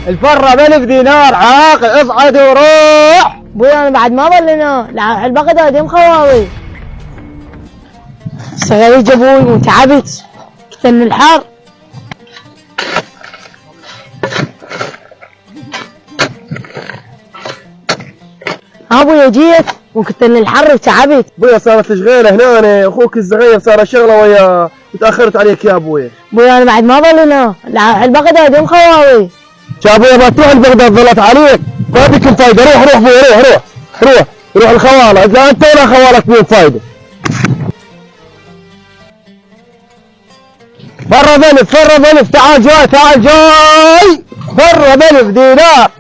الفرة ب1000 دينار، عاقل اصعد وروح. ابوي انا بعد ما ظلنا البقى دادم خواوي. سغريج ابوي وتعبت كتن الحر. ابوي جيت وكتن الحر وتعبت. ابويا صارت شغيله هنا، اخوك الصغير صار شغله وياه وتاخرت عليك يا ابوي. ابوي انا بعد ما ظلنا البقى دادم خواوي. يا ابويا ما تروح البغداد ظلت عليك، ما بكم فايده. روح روح ابوي، روح روح روح روح الخواله، اذا انت ولا خوالك بهم فايده. فرة ب1000، فرة ب1000، تعال جاي تعال جاي. فرة ب1000 دينار،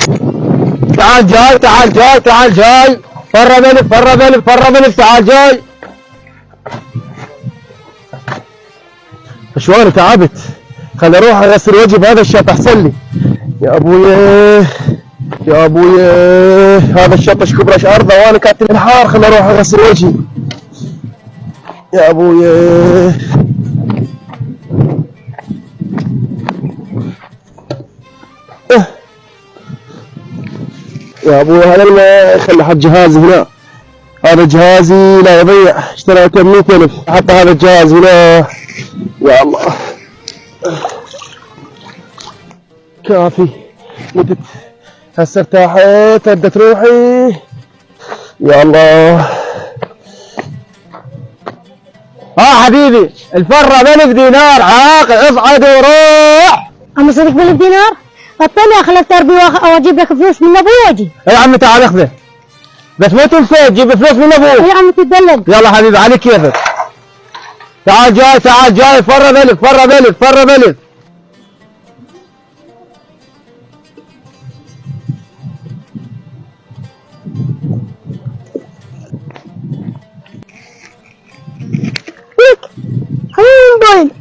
تعال جاي تعال جاي تعال جاي. فرة ب1000، فرة ب1000، فرة ب1000، تعال جاي. شلون تعبت؟ خلي اروح اغسل وجهي بهذا الشط احسن لي. يا ابويا يا ابويا، هذا الشط ايش كبره ايش ارضه وانا كاتل الحار. خلي اروح اغسل وجهي يا ابويا. يا ابوي هذا الماء خلي حط جهازي هنا، هذا جهازي لا يضيع، اشتريته ب100,000، حط هذا الجهاز هنا. يا الله كافي، متت هسه ارتاحت، هدت روحي. يا الله. حبيبي الفرة ب1000 دينار، عاقل اصعد وروح. اما صدق ب1000 دينار؟ غطيني اخلك تربي واجيب لك فلوس من ابوي واجي. يا عمي تعال اخذه، بس ما تنسى تجيب فلوس من ابوك. يا عمي تدلل. يلا حبيبي على كيفك. تعال جاي تعال جاي. فرة ب1000، فرة ب1000، فرة ب1000. حبيبي موبايل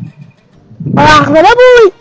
راح اخذ لابوي.